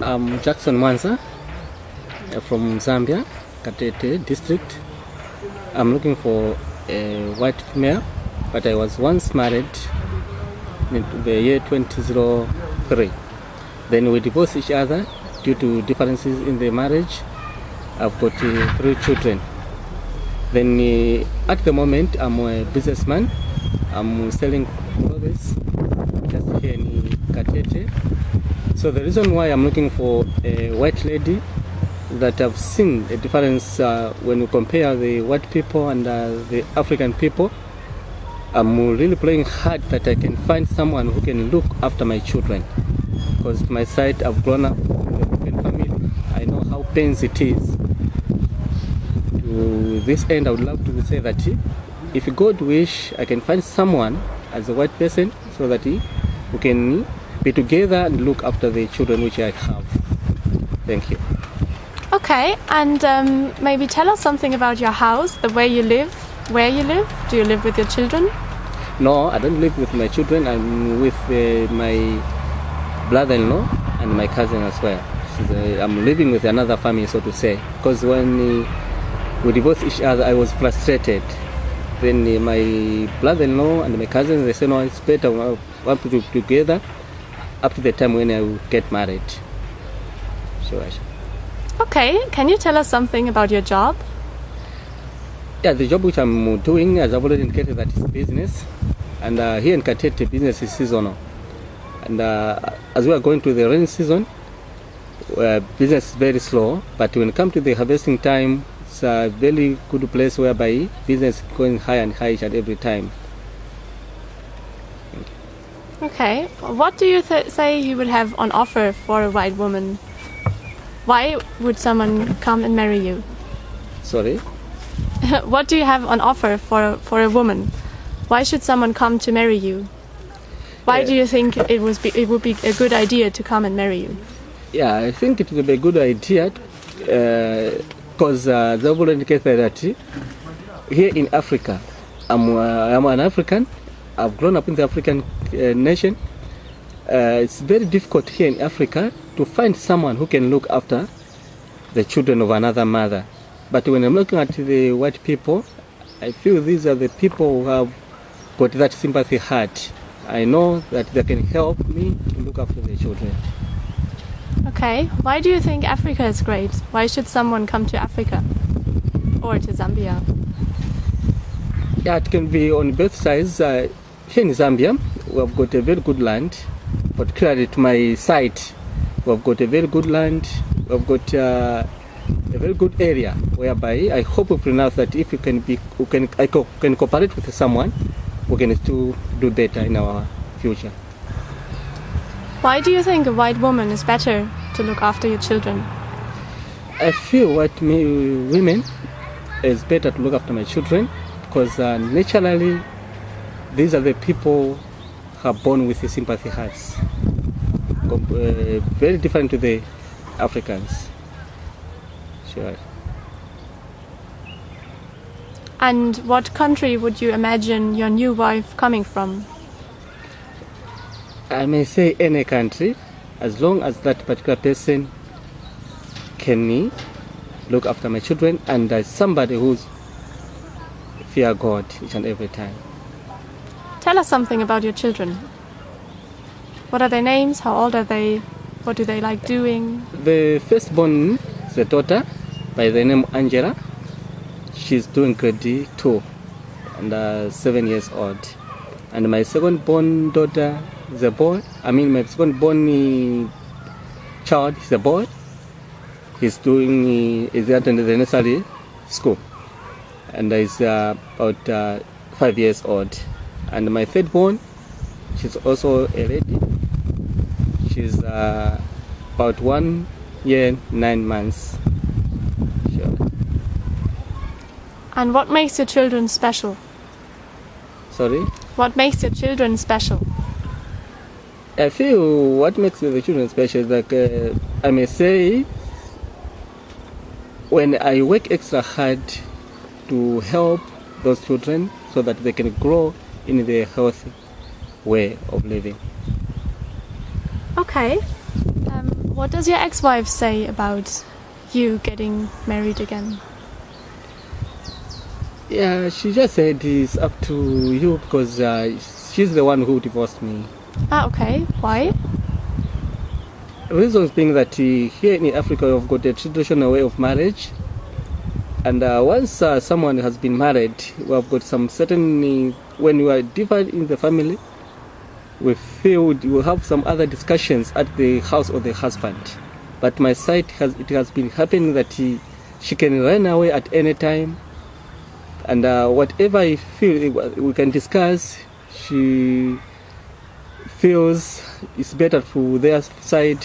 I'm Jackson Mwanza from Zambia, Katete district. I'm looking for a white female, but I was once married in the year 2003. Then we divorced each other due to differences in the marriage. I've got 3 children. Then at the moment I'm a businessman. I'm selling clothes just here in Katete. So the reason why I'm looking for a white lady, that I've seen a difference when we compare the white people and the African people. I'm really playing hard that I can find someone who can look after my children, because to my side I've grown up in a broken family. I know how pains it is. To this end, I would love to say that if God wish, I can find someone as a white person so that we can be together and look after the children which I have. Thank you. Okay, and maybe tell us something about your house, the way you live, where you live. Do you live with your children? No, I don't live with my children. I'm with my brother-in-law and my cousin as well. I'm living with another family, so to say, because when we divorced each other, I was frustrated. Then my brother-in-law and my cousin, they said, no, it's better we want to do together up to the time when I will get married. Sure. Okay, can you tell us something about your job? Yeah, the job which I'm doing, as I've already indicated, that is business. And here in Katete, business is seasonal. And as we are going to the rainy season, business is very slow. But when it comes to the harvesting time, it's a very good place whereby business is going higher and higher at every time. Okay, what do you say you would have on offer for a white woman? Why would someone come and marry you? Sorry? What do you have on offer for a woman? Why should someone come to marry you? Why do you think it would be a good idea to come and marry you? Yeah, I think it would be a good idea because they've already indicated that here in Africa, I'm an African. I've grown up in the African nation. It's very difficult here in Africa to find someone who can look after the children of another mother. But when I'm looking at the white people, I feel these are the people who have got that sympathy heart. I know that they can help me to look after the children. Okay, why do you think Africa is great? Why should someone come to Africa or to Zambia? Yeah, it can be on both sides. Here in Zambia, we've got a very good land, particularly to my side. We've got a very good land. We've got a very good area whereby I hope enough that if I can cooperate with someone, we can still do better in our future. Why do you think a white woman is better to look after your children? I feel white women is better to look after my children because naturally these are the people who are born with the sympathy hearts. Very different to the Africans. Sure. And what country would you imagine your new wife coming from? I may say any country, as long as that particular person can look after my children and somebody who's fear God each and every time. Tell us something about your children. What are their names? How old are they? What do they like doing? The firstborn is a daughter by the name Angela. She's doing grade 2 and 7 years old. And my second-born daughter is a boy. My second-born child is a boy. He's attending the nursery school, and he's about 5 years old. And my third-born, she's also a lady. She's about 1 year, 9 months. Sure. And what makes your children special? Sorry? What makes your children special? I feel what makes the children special is like, I may say, when I work extra hard to help those children so that they can grow in the healthy way of living. Okay. What does your ex-wife say about you getting married again? Yeah, she just said it's up to you because she's the one who divorced me. Ah, okay. Why? Reasons being that here in Africa we've got a traditional way of marriage, and once someone has been married, we've got some certain when we are divided in the family, we feel we will have some other discussions at the house of the husband. But my side it has been happening that she can run away at any time, and whatever I feel we can discuss, she feels it's better for their side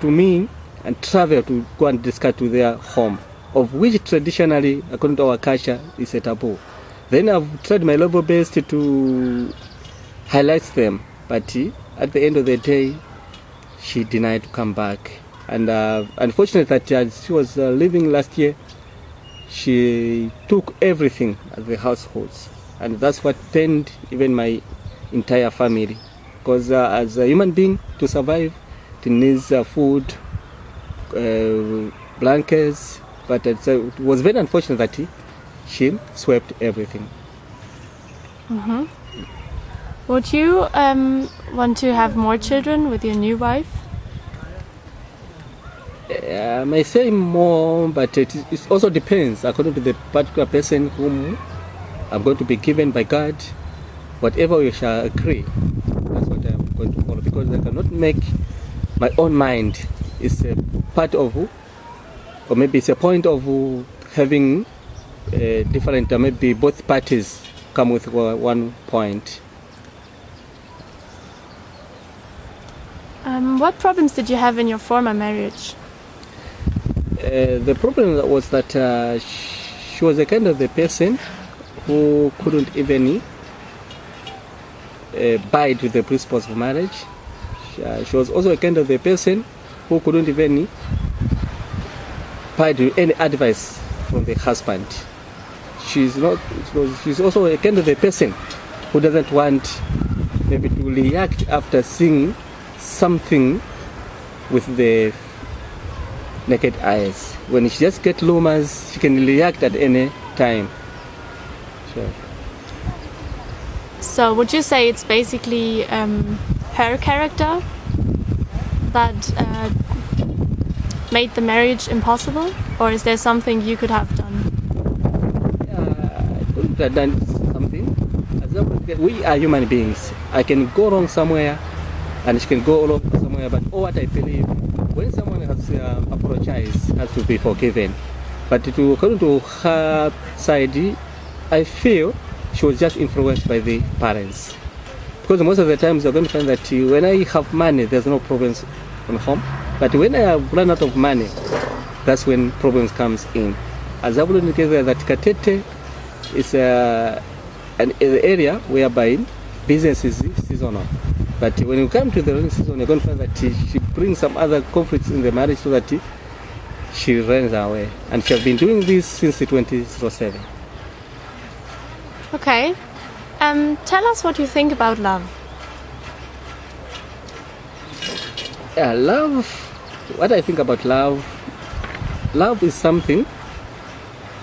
to me and travel to go and discuss to their home, of which traditionally, according to our culture, is a taboo. Then I've tried my level best to highlight them, but at the end of the day, she denied to come back. And unfortunately, that she was living last year, she took everything at the households, and that's what turned even my entire family. Because as a human being, to survive, it needs food, blankets, but it was very unfortunate that she swept everything. Mm-hmm. Would you want to have more children with your new wife? I may say more, but it also depends according to the particular person whom I'm going to be given by God. Whatever we shall agree, that's what I'm going to follow, because I cannot make my own mind. It's a part of, or maybe it's a point of having different, maybe both parties come with one point. What problems did you have in your former marriage? The problem was that she was a kind of the person who couldn't even abide with the principles of marriage. She was also a kind of the person who couldn't even abide with any advice from the husband. She's also a kind of the person who doesn't want maybe to react after seeing something with the naked eyes. When she just gets rumors, she can react at any time. Sure. So would you say it's basically her character that made the marriage impossible, or is there something you could have done? I could have done something. We are human beings. I can go wrong somewhere, and she can go wrong somewhere. But what I believe, when someone has apologized, has to be forgiven. But according to her side, I feel she was just influenced by the parents. Because most of the times you're going to find that when I have money, there's no problems on home. But when I have run out of money, that's when problems comes in. As I will indicate that Katete is an area whereby business is seasonal. But when you come to the rainy season, you're going to find that she brings some other conflicts in the marriage so that she runs away. And she has been doing this since 2007. Okay. Tell us what you think about love. Yeah, love, what I think about love is something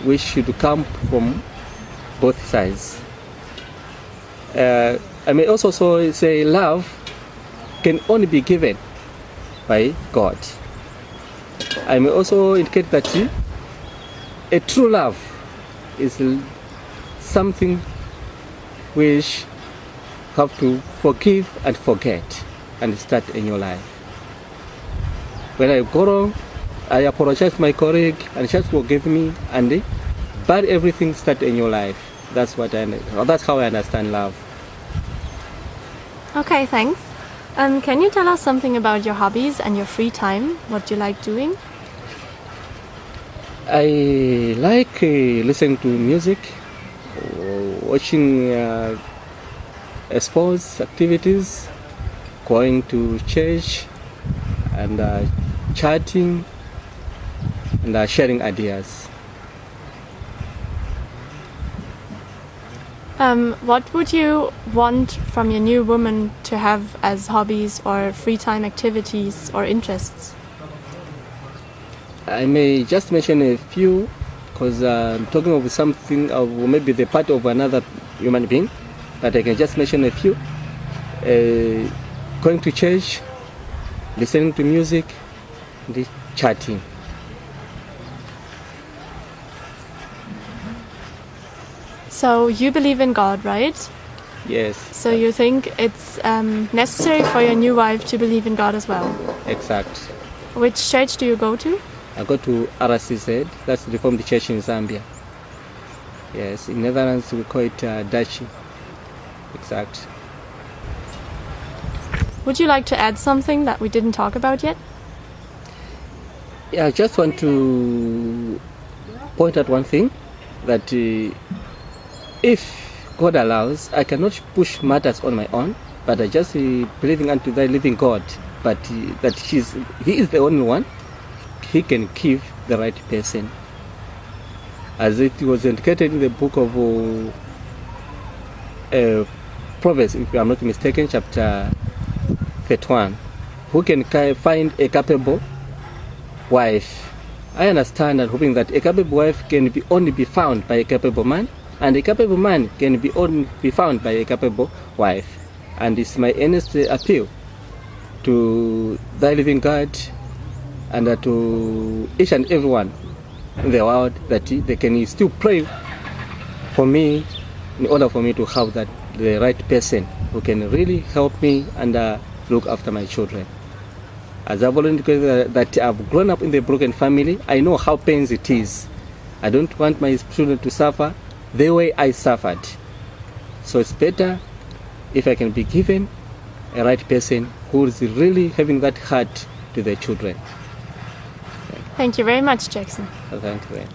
which should come from both sides. I may also say love can only be given by God. I may also indicate that a true love is something which have to forgive and forget and start a new life. When I go wrong, I apologize to my colleague and just forgive me, and but everything start a new life. That's how I understand love. Okay, thanks. Can you tell us something about your hobbies and your free time? What do you like doing? I like listening to music, watching sports activities, going to church, and chatting, and sharing ideas. What would you want from your new woman to have as hobbies or free time activities or interests? I may just mention a few, because I'm talking of something of maybe the part of another human being, but I can just mention a few. Going to church, listening to music, and chatting. So you believe in God, right? Yes. So you think it's necessary for your new wife to believe in God as well? Exact. Which church do you go to? I go to RCZ, that's the Reformed Church in Zambia. Yes, in Netherlands we call it Dachi. Exact. Would you like to add something that we didn't talk about yet? Yeah, I just want to point out one thing, that if God allows, I cannot push matters on my own, but I just believing unto the living God, but that He is the only one. He can give the right person. As it was indicated in the book of Proverbs, if I'm not mistaken, chapter 31, who can find a capable wife? I understand and hoping that a capable wife can only be found by a capable man, and a capable man can only be found by a capable wife. And it's my earnest appeal to thy living God and to each and everyone in the world that they can still pray for me in order for me to have the right person who can really help me and look after my children. As I've already indicated that I've grown up in the broken family, I know how painful it is. I don't want my children to suffer the way I suffered. So it's better if I can be given a right person who is really having that heart to their children. Thank you very much, Jackson. Thank you.